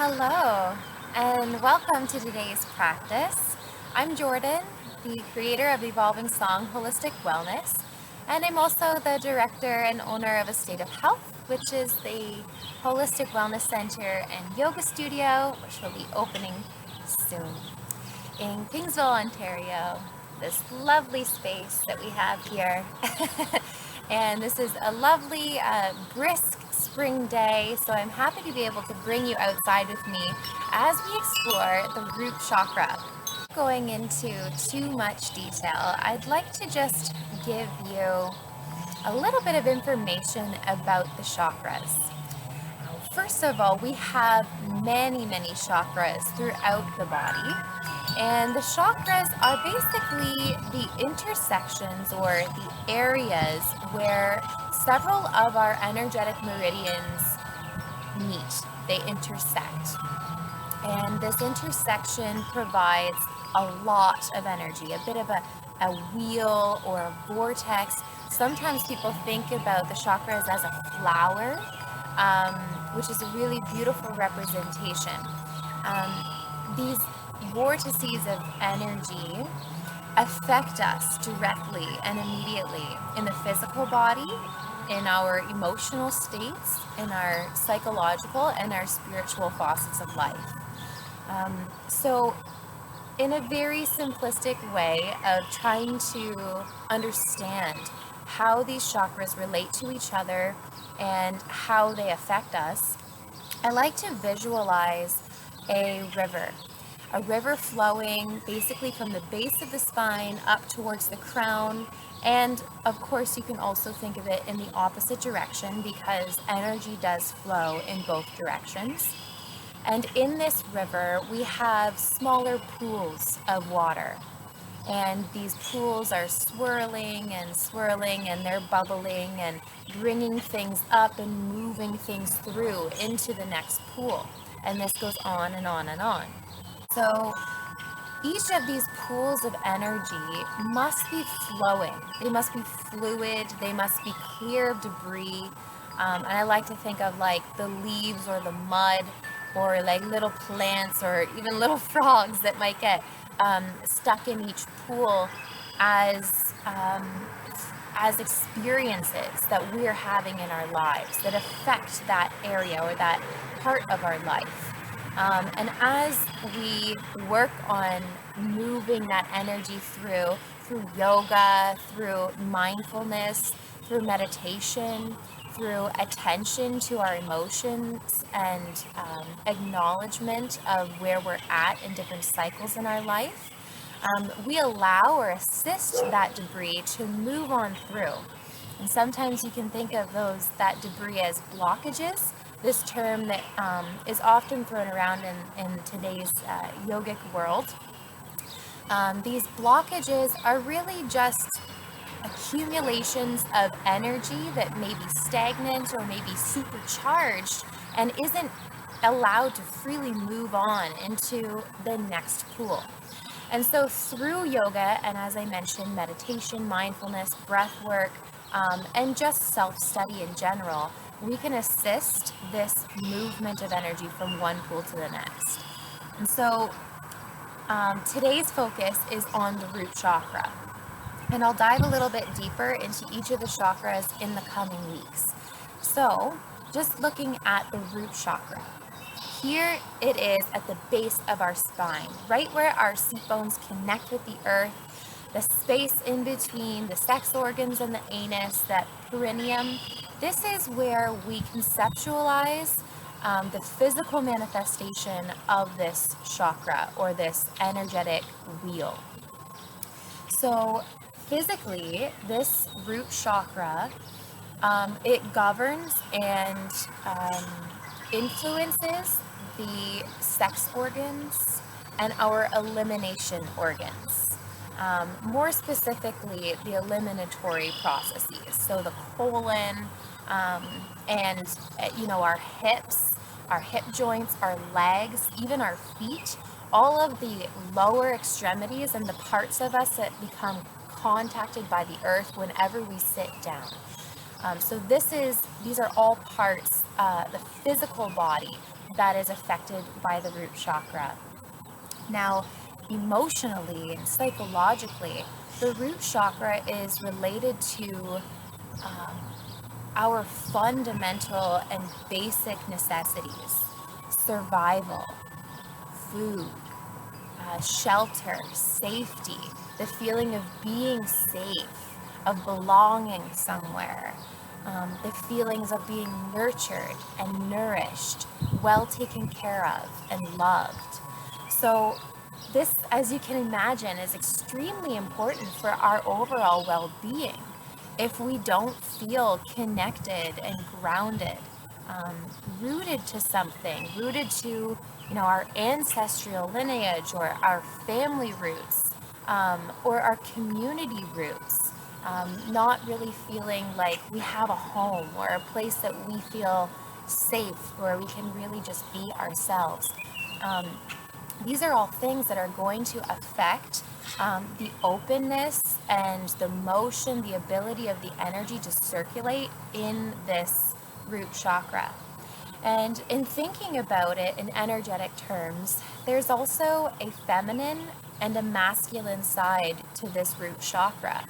Hello, and welcome to today's practice. I'm Jordan, the creator of Evolving Song Holistic Wellness, and I'm also the director and owner of A State of Health, which is the holistic wellness center and yoga studio, which will be opening soon in Kingsville, Ontario. This lovely space that we have here. And this is a lovely, brisk spring day, so I'm happy to be able to bring you outside with me as we explore the root chakra. Going into too much detail, I'd like to just give you a little bit of information about the chakras. First of all, we have many chakras throughout the body, and the chakras are basically the intersections or the areas where several of our energetic meridians meet. They intersect, and this intersection provides a lot of energy, a bit of a wheel or a vortex. Sometimes people think about the chakras as a flower, which is a really beautiful representation. These vortices of energy affect us directly and immediately in the physical body, in our emotional states, in our psychological and our spiritual facets of life. So in a very simplistic way of trying to understand how these chakras relate to each other and how they affect us, I like to visualize a river flowing basically from the base of the spine up towards the crown. And of course, you can also think of it in the opposite direction because energy does flow in both directions. And in this river, we have smaller pools of water. And these pools are swirling and they're bubbling and bringing things up and moving things through into the next pool. And this goes on and on and on. So each of these pools of energy must be flowing. They must be fluid. They must be clear of debris. And I like to think of like the leaves or the mud or like little plants or even little frogs that might get stuck in each pool as experiences that we're having in our lives that affect that area or that part of our life. And as we work on moving that energy through yoga, through mindfulness, through meditation, through attention to our emotions and acknowledgement of where we're at in different cycles in our life, we allow or assist that debris to move on through. And sometimes you can think of that debris as blockages. This term that is often thrown around in today's yogic world. These blockages are really just accumulations of energy that may be stagnant or may be supercharged and isn't allowed to freely move on into the next pool. And so through yoga, and as I mentioned, meditation, mindfulness, breath work, and just self-study in general, we can assist this movement of energy from one pool to the next. And so today's focus is on the root chakra. And I'll dive a little bit deeper into each of the chakras in the coming weeks. So just looking at the root chakra. Here it is at the base of our spine, right where our seat bones connect with the earth, the space in between the sex organs and the anus, that perineum. This is where we conceptualize the physical manifestation of this chakra or this energetic wheel. So physically, this root chakra, it governs and influences the sex organs and our elimination organs. More specifically, the eliminatory processes. So the colon and our hips, our hip joints, our legs, even our feet, all of the lower extremities and the parts of us that become contacted by the earth whenever we sit down. So these are all parts, the physical body that is affected by the root chakra. Now, emotionally and psychologically, the root chakra is related to our fundamental and basic necessities: survival, food, shelter, safety, the feeling of being safe, of belonging somewhere, the feelings of being nurtured and nourished, well taken care of and loved. So this, as you can imagine, is extremely important for our overall well-being. If we don't feel connected and grounded, rooted to something, rooted to our ancestral lineage or our family roots, or our community roots, not really feeling like we have a home or a place that we feel safe, where we can really just be ourselves. These are all things that are going to affect the openness and the motion, the ability of the energy to circulate in this root chakra. And in thinking about it in energetic terms, there's also a feminine and a masculine side to this root chakra.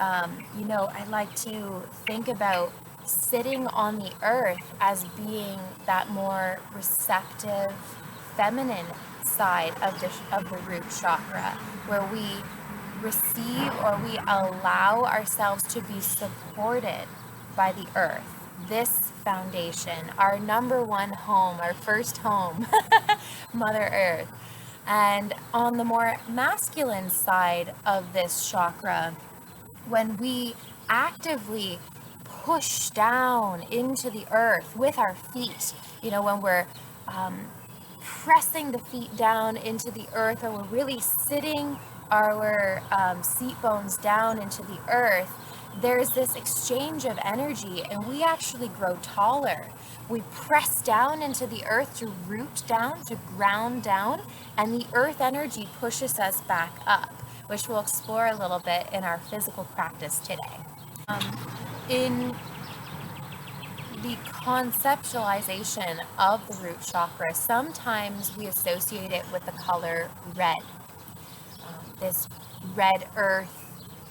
I like to think about sitting on the earth as being that more receptive, feminine side of the root chakra, where we receive or we allow ourselves to be supported by the earth, this foundation, our number one home, our first home, Mother Earth. And on the more masculine side of this chakra, when we actively push down into the earth with our feet, when we're pressing the feet down into the earth, or we're really sitting our seat bones down into the earth, there's this exchange of energy, and we actually grow taller. We press down into the earth to root down, to ground down, and the earth energy pushes us back up, which we'll explore a little bit in our physical practice today. In the conceptualization of the root chakra, sometimes we associate it with the color red. This red earth,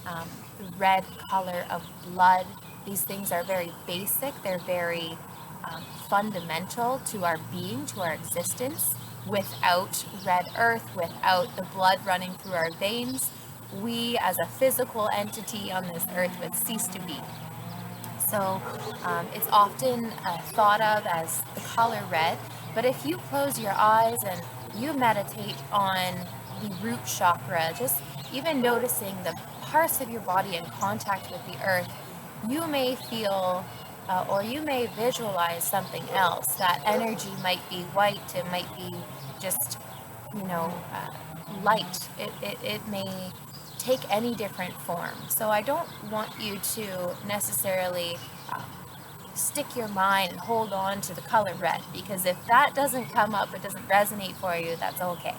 the red color of blood. These things are very basic. They're very fundamental to our being, to our existence. Without red earth, without the blood running through our veins, we as a physical entity on this earth would cease to be. So it's often thought of as the color red, but if you close your eyes and you meditate on the root chakra, just even noticing the parts of your body in contact with the earth, you may feel or you may visualize something else. That energy might be white, it might be just, light. It may take any different form. So I don't want you to necessarily stick your mind and hold on to the color red, because if that doesn't come up, it doesn't resonate for you, that's okay.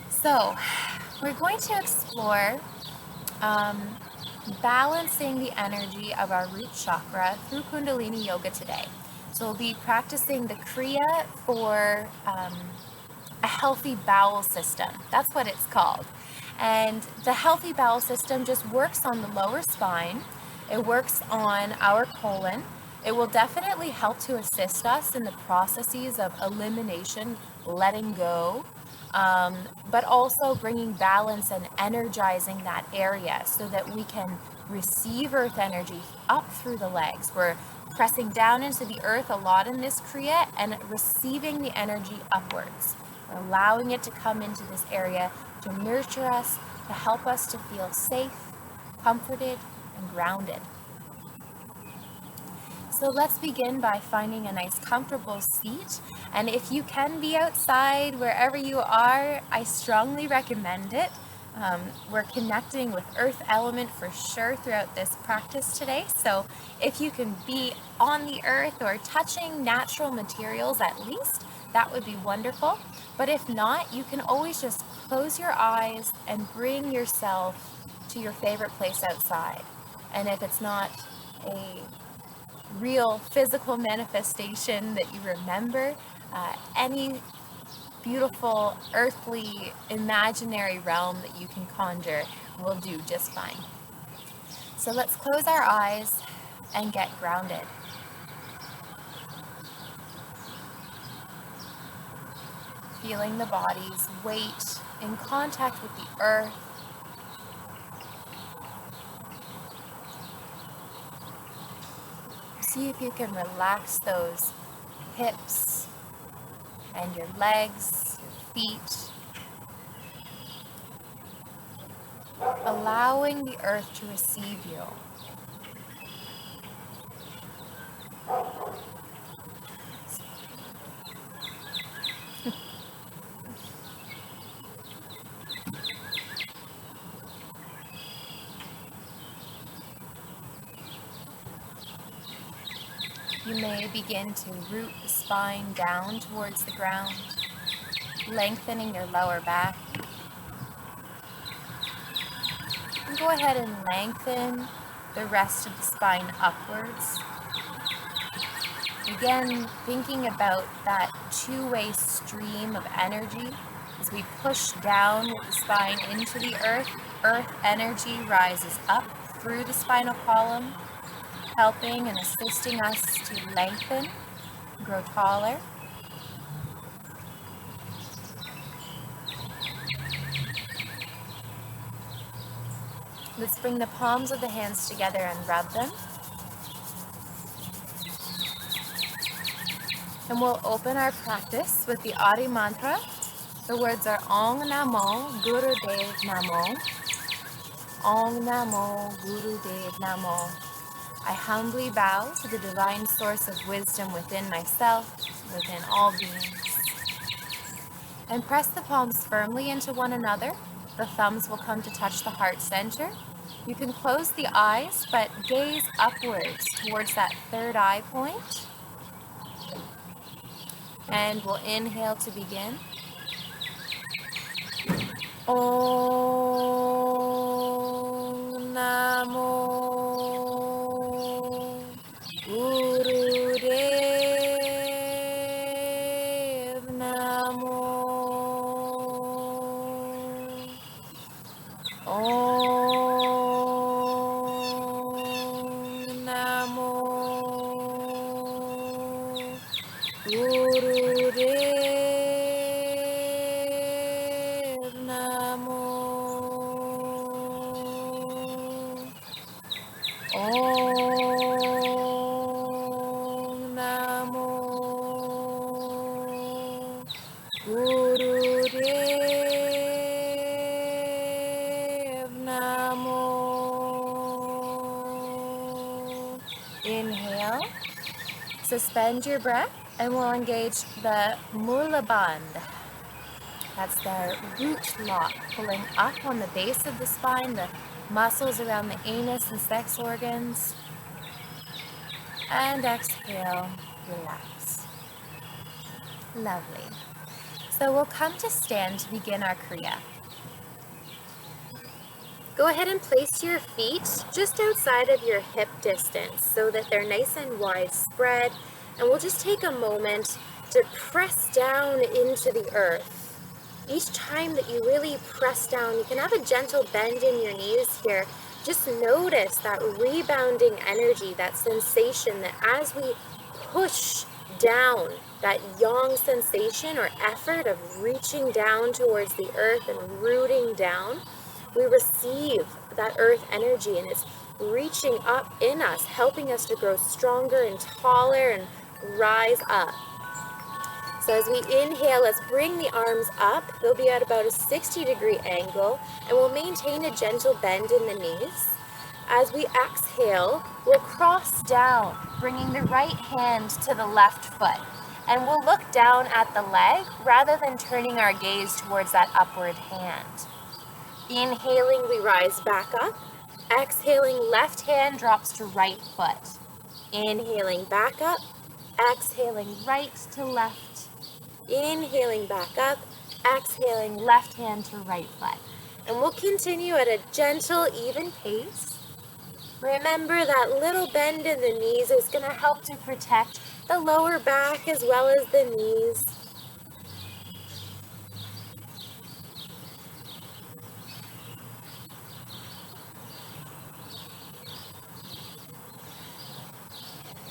So we're going to explore balancing the energy of our root chakra through Kundalini Yoga today. So we'll be practicing the Kriya for a healthy bowel system. That's what it's called. And the healthy bowel system just works on the lower spine. It works on our colon. It will definitely help to assist us in the processes of elimination, letting go, but also bringing balance and energizing that area so that we can receive earth energy up through the legs. We're pressing down into the earth a lot in this Kriya and receiving the energy upwards. We're allowing it to come into this area to nurture us, to help us to feel safe, comforted, and grounded. So let's begin by finding a nice comfortable seat. And if you can be outside, wherever you are, I strongly recommend it. We're connecting with earth element for sure throughout this practice today. So if you can be on the earth or touching natural materials at least, that would be wonderful. But if not, you can always just close your eyes and bring yourself to your favorite place outside. And if it's not a real physical manifestation that you remember. Any beautiful, earthly, imaginary realm that you can conjure will do just fine. So let's close our eyes and get grounded. Feeling the body's weight in contact with the earth. See if you can relax those hips and your legs, your feet. Allowing the earth to receive you. You may begin to root the spine down towards the ground, lengthening your lower back. And go ahead and lengthen the rest of the spine upwards. Again, thinking about that two-way stream of energy as we push down with the spine into the earth. Earth energy rises up through the spinal column, helping and assisting us to lengthen, grow taller. Let's bring the palms of the hands together and rub them. And we'll open our practice with the Adi mantra. The words are Ong Namo Guru Dev Namo. Ong Namo Guru Dev Namo. I humbly bow to the divine source of wisdom within myself, within all beings. And press the palms firmly into one another. The thumbs will come to touch the heart center. You can close the eyes, but gaze upwards towards that third eye point. And we'll inhale to begin. Om Namo Guru Dev Namo. Om Namo Guru Dev Namo. Om Namo Guru Dev Namo. Inhale, suspend your breath, and we'll engage the Mula Bandh. That's the root lock, pulling up on the base of the spine, the muscles around the anus and sex organs. And exhale, relax. Lovely. So we'll come to stand to begin our Kriya. Go ahead and place your feet just outside of your hip distance so that they're nice and widespread. And we'll just take a moment to press down into the earth. Each time that you really press down, you can have a gentle bend in your knees here. Just notice that rebounding energy, that sensation that as we push down, that yang sensation or effort of reaching down towards the earth and rooting down, we receive that earth energy and it's reaching up in us, helping us to grow stronger and taller and rise up. So as we inhale, let's bring the arms up. They'll be at about a 60-degree angle, and we'll maintain a gentle bend in the knees. As we exhale, we'll cross down, bringing the right hand to the left foot. And we'll look down at the leg rather than turning our gaze towards that upward hand. Inhaling, we rise back up. Exhaling, left hand drops to right foot. Inhaling, back up. Exhaling, right to left. Inhaling, back up. Exhaling, left hand to right foot. And we'll continue at a gentle, even pace. Remember that little bend in the knees is going to help to protect the lower back as well as the knees.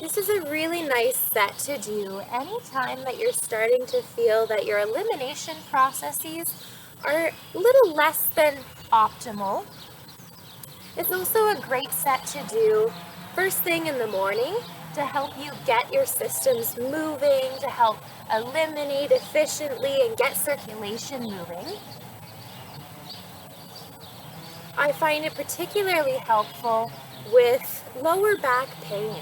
This is a really nice set to do anytime that you're starting to feel that your elimination processes are a little less than optimal. It's also a great set to do first thing in the morning to help you get your systems moving, to help eliminate efficiently and get circulation moving. I find it particularly helpful with lower back pain.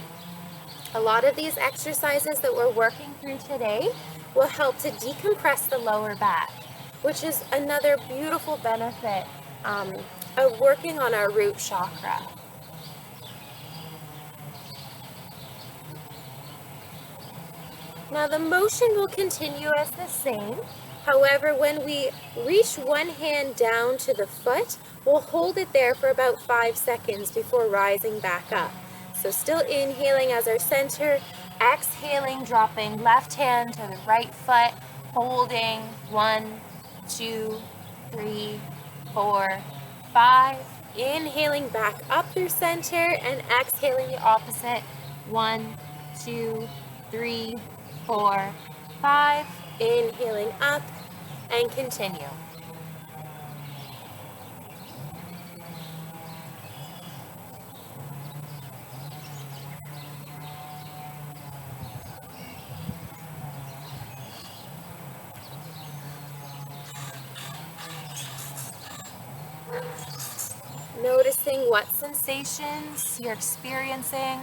A lot of these exercises that we're working through today will help to decompress the lower back, which is another beautiful benefit of working on our root chakra. Now the motion will continue as the same. However, when we reach one hand down to the foot, we'll hold it there for about 5 seconds before rising back up. So still inhaling as our center, exhaling, dropping left hand to the right foot, holding 1, 2, 3, 4, 5. Inhaling back up through center and exhaling the opposite. 1, 2, 3, 4, 5. Inhaling up and continue. Noticing what sensations you're experiencing.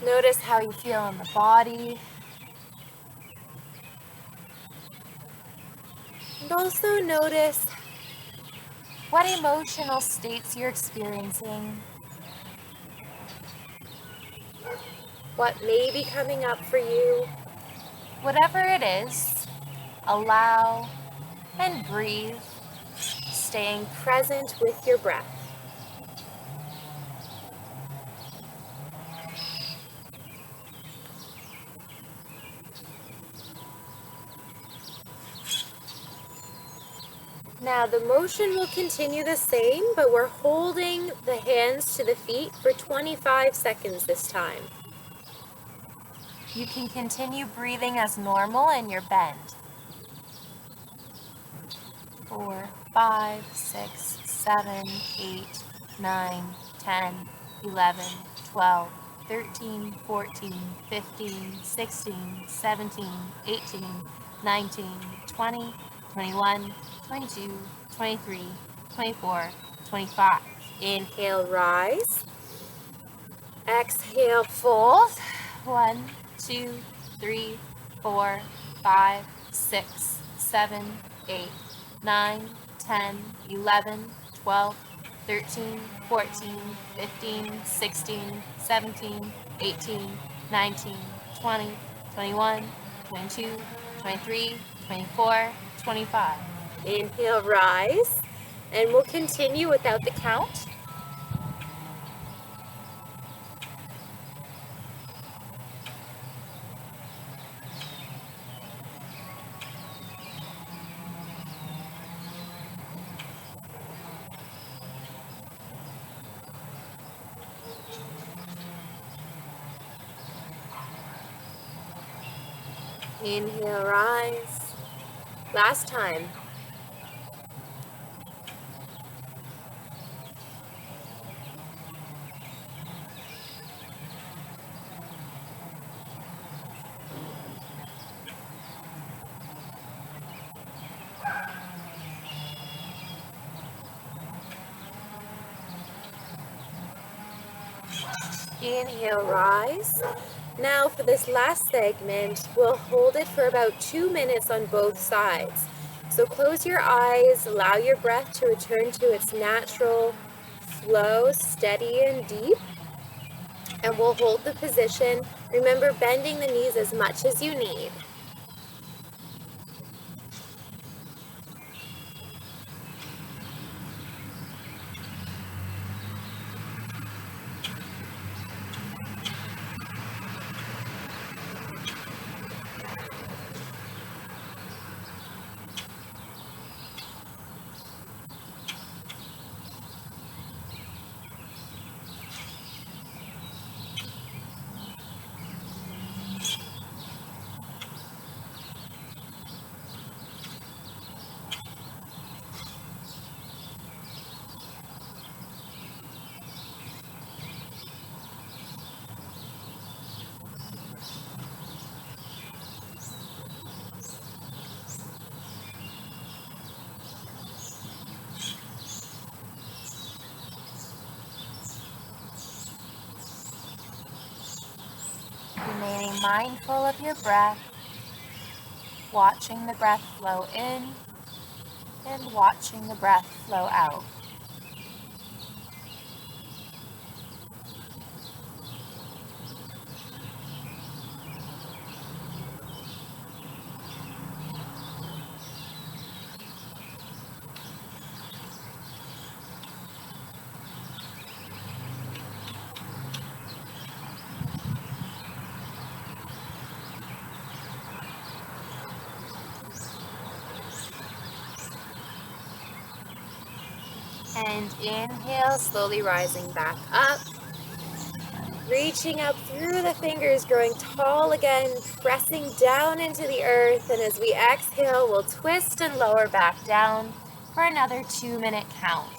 Notice how you feel in the body. And also notice what emotional states you're experiencing. What may be coming up for you. Whatever it is, allow and breathe, staying present with your breath. Now the motion will continue the same, but we're holding the hands to the feet for 25 seconds this time. You can continue breathing as normal in your bend. 4, 5, 6, 7, 8, 9, 10, 11, 12, 13, 14, 15, 16, 17, 18, 19, 20, 21, 22, 23, 24, 25. Inhale, rise. Exhale, fold. 1, 2, 3, 4, 5, 6, 7, 8, 9, 10, 11, 12, 13, 14, 15, 16, 17, 18, 19, 20, 21, 22, 23, 24, 25. Inhale, rise, and we'll continue without the count. Inhale, rise. Last time. Inhale, rise. Now for this last segment, we'll hold it for about 2 minutes on both sides. So close your eyes, allow your breath to return to its natural flow, steady and deep. And we'll hold the position. Remember, bending the knees as much as you need. Being mindful of your breath, watching the breath flow in and watching the breath flow out. And inhale, slowly rising back up. Reaching up through the fingers, growing tall again, pressing down into the earth. And as we exhale, we'll twist and lower back down for another 2-minute count.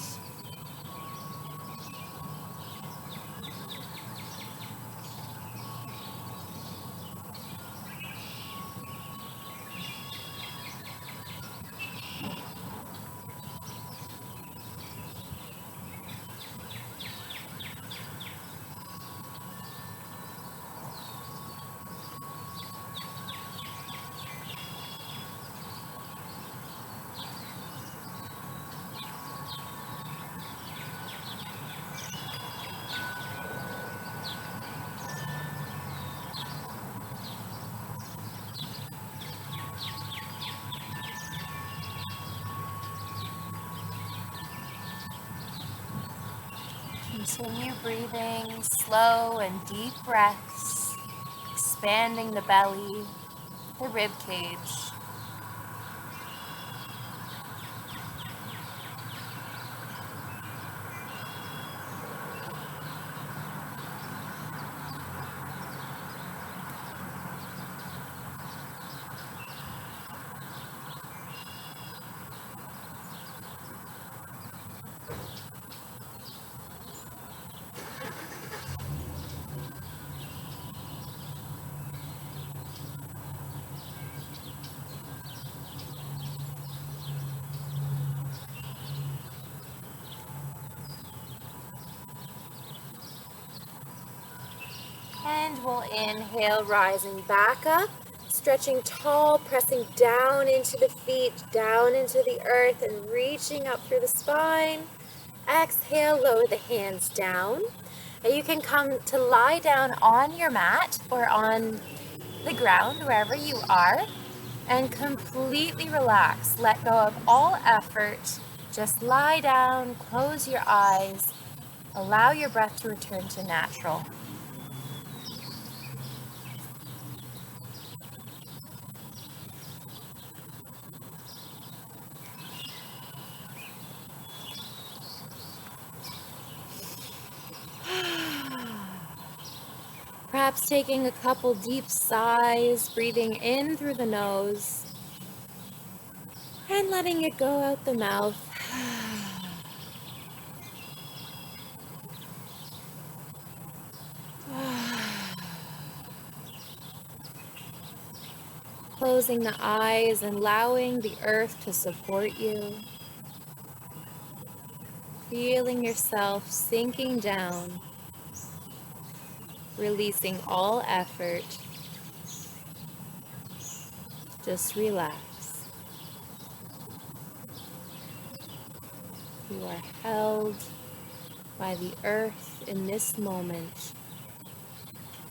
Continue breathing slow and deep breaths, expanding the belly, the rib cage. And we'll inhale, rising back up, stretching tall, pressing down into the feet, down into the earth, and reaching up through the spine. Exhale, lower the hands down. And you can come to lie down on your mat or on the ground, wherever you are, and completely relax. Let go of all effort. Just lie down, close your eyes, allow your breath to return to natural. Perhaps taking a couple deep sighs, breathing in through the nose, and letting it go out the mouth. Closing the eyes and allowing the earth to support you. Feeling yourself sinking down, releasing all effort. Just relax. You are held by the earth in this moment.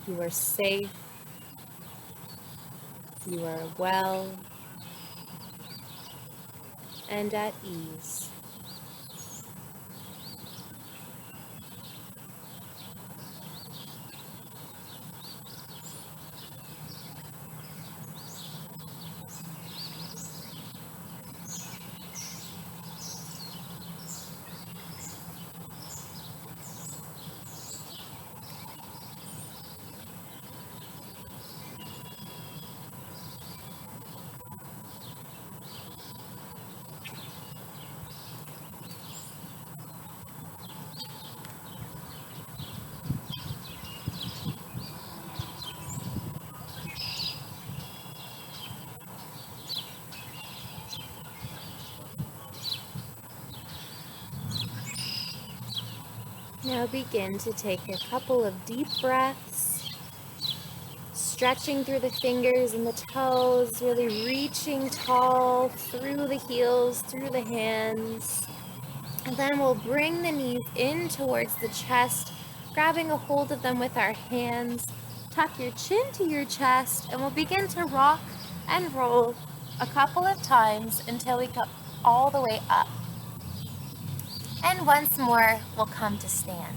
You are safe. You are well and at ease. Now begin to take a couple of deep breaths, stretching through the fingers and the toes, really reaching tall through the heels, through the hands. And then we'll bring the knees in towards the chest, grabbing a hold of them with our hands. Tuck your chin to your chest, and we'll begin to rock and roll a couple of times until we come all the way up. And once more, we'll come to stand.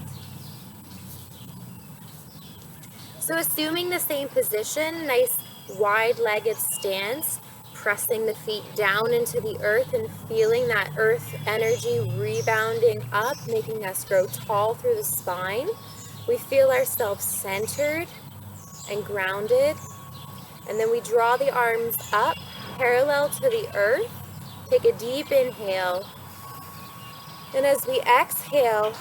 So assuming the same position, nice wide-legged stance, pressing the feet down into the earth and feeling that earth energy rebounding up, making us grow tall through the spine. We feel ourselves centered and grounded. And then we draw the arms up, parallel to the earth. Take a deep inhale. And as we exhale,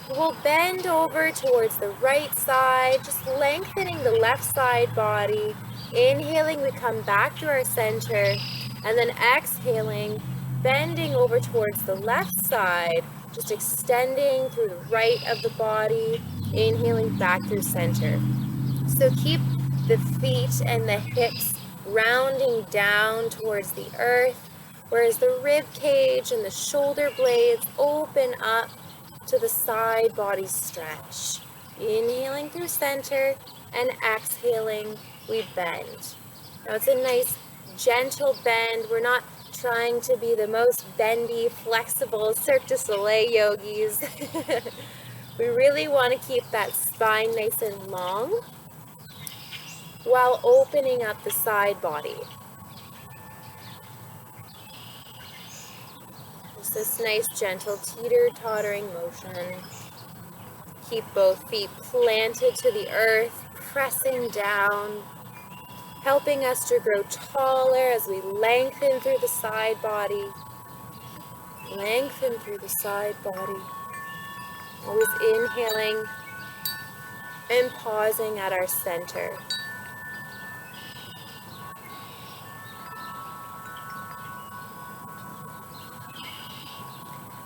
we'll bend over towards the right side, just lengthening the left side body. Inhaling, we come back to our center, and then exhaling, bending over towards the left side, just extending through the right of the body, inhaling back through center. So keep the feet and the hips rounding down towards the earth, whereas the rib cage and the shoulder blades open up to the side body stretch. Inhaling through center and exhaling, we bend. Now it's a nice gentle bend. We're not trying to be the most bendy, flexible Cirque du Soleil yogis. We really want to keep that spine nice and long while opening up the side body. Just this nice, gentle, teeter-tottering motion. Keep both feet planted to the earth, pressing down, helping us to grow taller as we lengthen through the side body. Lengthen through the side body. Always inhaling and pausing at our center.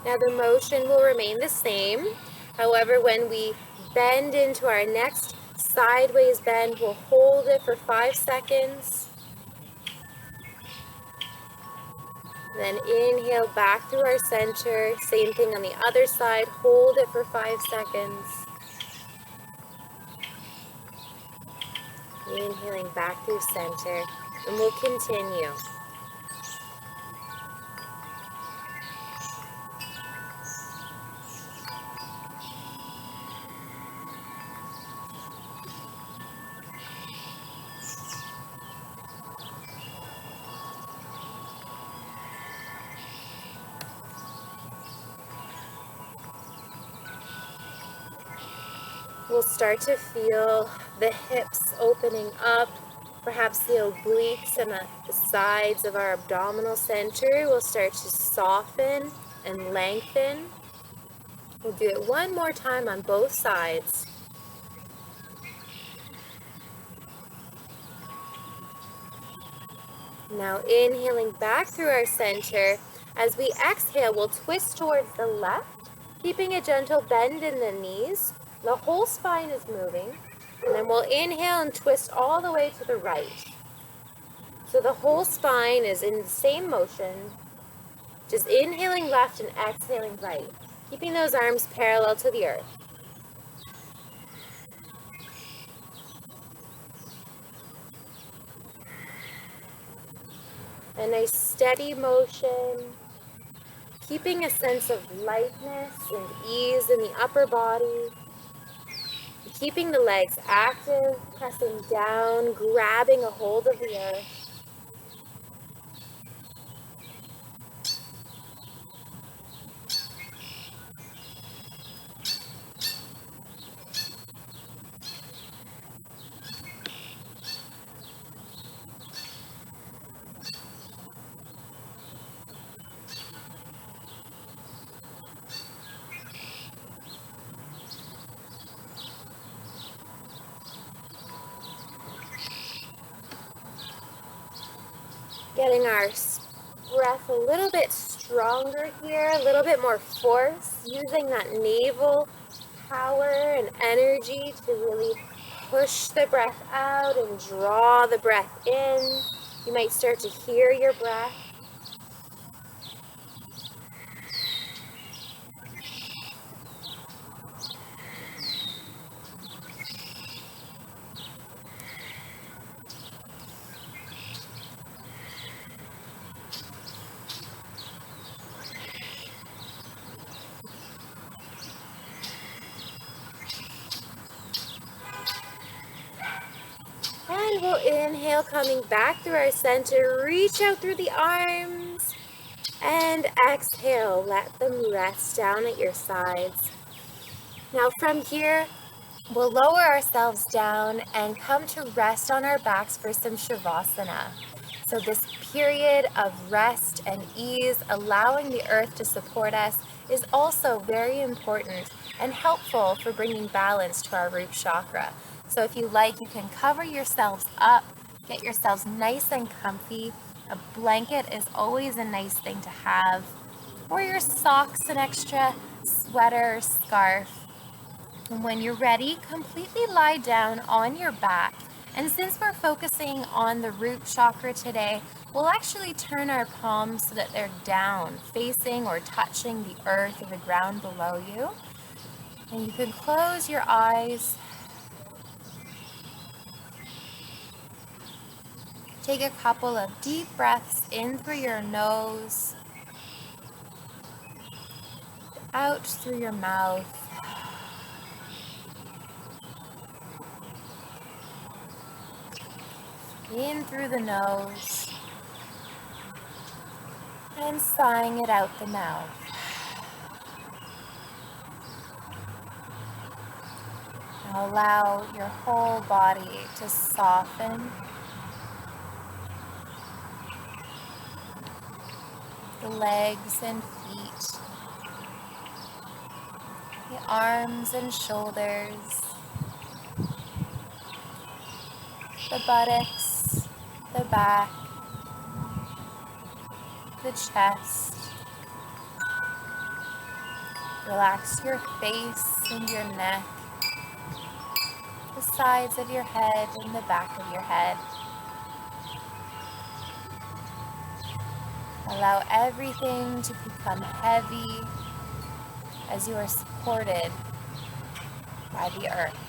Now the motion will remain the same. However, when we bend into our next sideways bend, we'll hold it for 5 seconds. Then inhale back through our center. Same thing on the other side. Hold it for 5 seconds. Inhaling back through center. And we'll continue. We'll start to feel the hips opening up, perhaps the obliques and the sides of our abdominal center will start to soften and lengthen. We'll do it one more time on both sides. Now inhaling back through our center. As we exhale, we'll twist towards the left, keeping a gentle bend in the knees. The whole spine is moving, and then we'll inhale and twist all the way to the right. So the whole spine is in the same motion, just inhaling left and exhaling right, keeping those arms parallel to the earth. A nice steady motion, keeping a sense of lightness and ease in the upper body. Keeping the legs active, pressing down, grabbing a hold of the earth. Getting our breath a little bit stronger here, a little bit more force, using that navel power and energy to really push the breath out and draw the breath in. You might start to hear your breath. And we'll inhale, coming back through our center. Reach out through the arms. And exhale, let them rest down at your sides. Now from here, we'll lower ourselves down and come to rest on our backs for some Shavasana. So this period of rest and ease, allowing the earth to support us, is also very important and helpful for bringing balance to our root chakra. So if you like, you can cover yourselves up, get yourselves nice and comfy. A blanket is always a nice thing to have, or your socks, an extra sweater or scarf. And when you're ready, completely lie down on your back. And since we're focusing on the root chakra today, we'll actually turn our palms so that they're down, facing or touching the earth or the ground below you. And you can close your eyes. Take a couple of deep breaths in through your nose, out through your mouth. In through the nose, and sighing it out the mouth. Now allow your whole body to soften. The legs and feet, the arms and shoulders, the buttocks, the back, the chest. Relax your face and your neck, the sides of your head and the back of your head. Allow everything to become heavy as you are supported by the earth.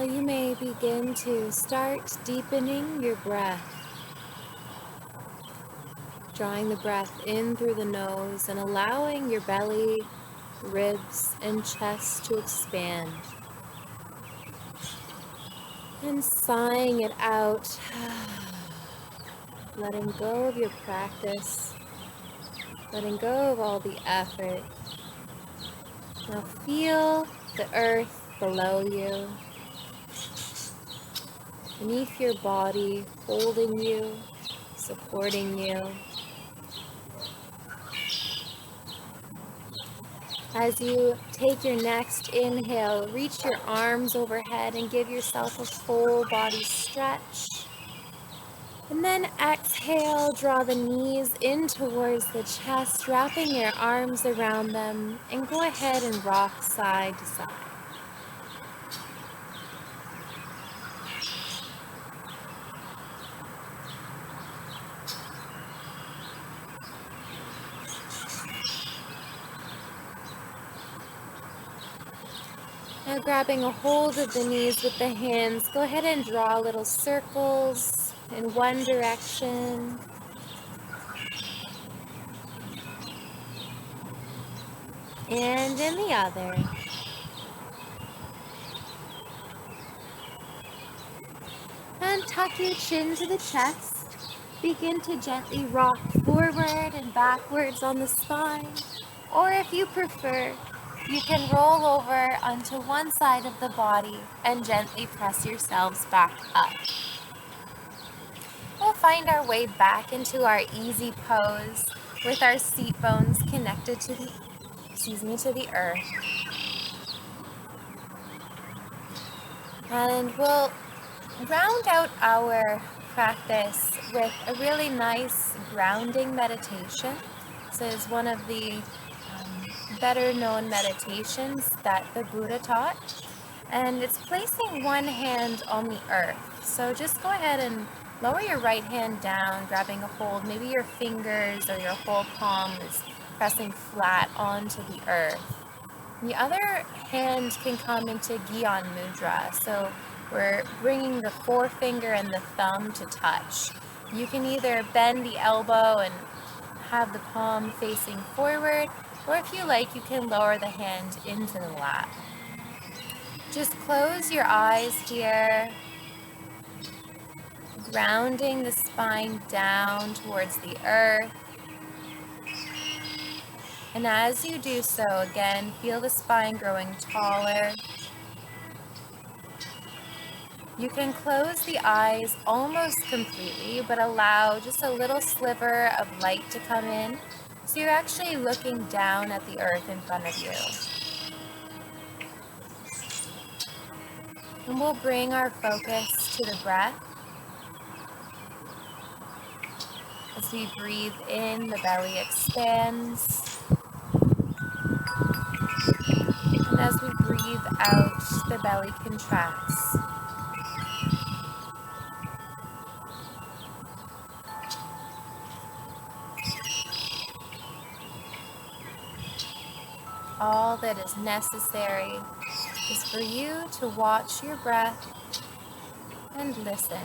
Now you may begin to start deepening your breath, drawing the breath in through the nose and allowing your belly, ribs, and chest to expand. And sighing it out, letting go of your practice, letting go of all the effort. Now feel the earth below you, beneath your body, holding you, supporting you. As you take your next inhale, reach your arms overhead and give yourself a full body stretch. And then exhale, draw the knees in towards the chest, wrapping your arms around them, and go ahead and rock side to side. Now grabbing a hold of the knees with the hands, go ahead and draw little circles in one direction. And in the other. And tuck your chin to the chest. Begin to gently rock forward and backwards on the spine. Or if you prefer, you can roll over onto one side of the body and gently press yourselves back up. We'll find our way back into our easy pose with our seat bones connected to the earth. And we'll round out our practice with a really nice grounding meditation. This is one of the better known meditations that the Buddha taught. And it's placing one hand on the earth. So just go ahead and lower your right hand down, grabbing a hold. Maybe your fingers or your whole palm is pressing flat onto the earth. The other hand can come into Gyan Mudra. So we're bringing the forefinger and the thumb to touch. You can either bend the elbow and have the palm facing forward, or if you like, you can lower the hand into the lap. Just close your eyes here, grounding the spine down towards the earth. And as you do so, again, feel the spine growing taller. You can close the eyes almost completely, but allow just a little sliver of light to come in. So you're actually looking down at the earth in front of you. And we'll bring our focus to the breath. As we breathe in, the belly expands. And as we breathe out, the belly contracts. All that is necessary is for you to watch your breath and listen.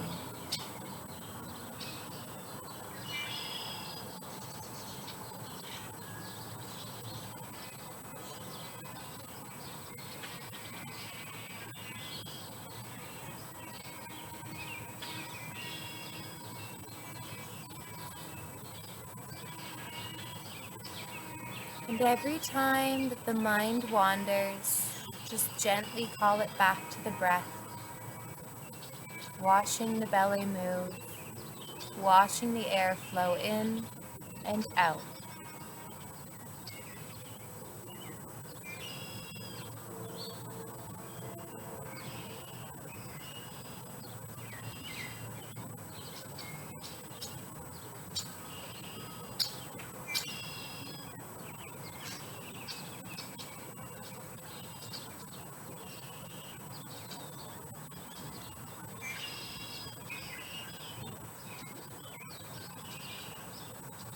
And every time that the mind wanders, just gently call it back to the breath, watching the belly move, watching the air flow in and out.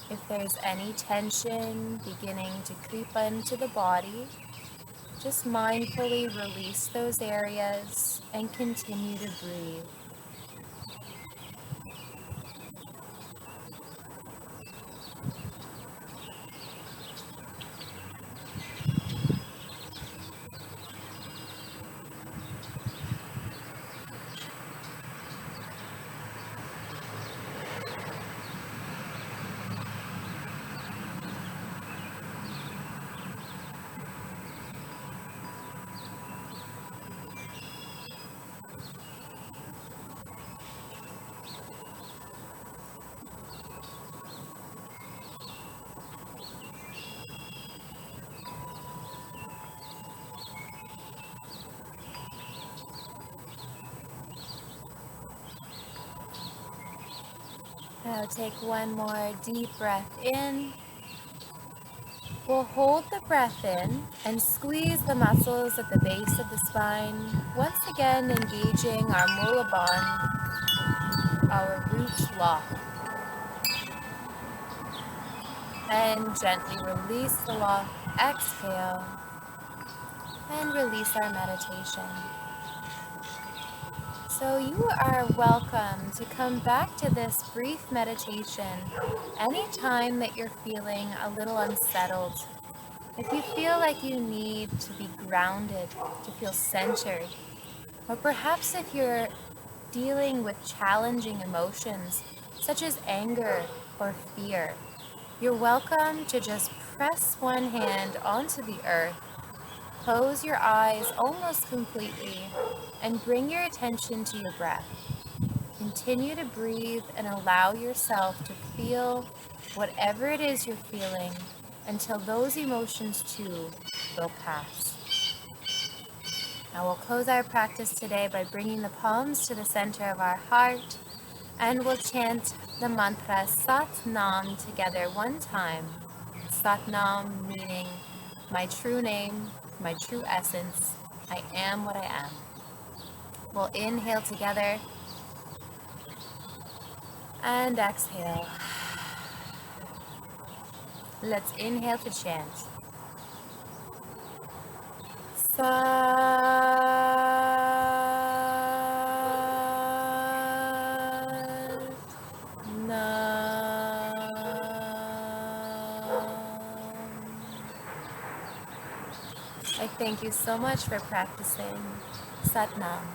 If there's any tension beginning to creep into the body, Just mindfully release those areas and continue to breathe. Now take one more deep breath in. We'll hold the breath in and squeeze the muscles at the base of the spine, once again engaging our mula bandha, our root lock. And gently release the lock, exhale, and release our meditation. So you are welcome to come back to this brief meditation anytime that you're feeling a little unsettled. If you feel like you need to be grounded, to feel centered, or perhaps if you're dealing with challenging emotions such as anger or fear, you're welcome to just press one hand onto the earth, close your eyes almost completely, and bring your attention to your breath. Continue to breathe and allow yourself to feel whatever it is you're feeling until those emotions too will pass. Now we'll close our practice today by bringing the palms to the center of our heart, and we'll chant the mantra Sat Nam together one time. Sat Nam meaning my true name, my true essence, I am what I am. We'll inhale together and exhale. Let's inhale to chant. Sat Nam. I thank you so much for practicing Sat Nam.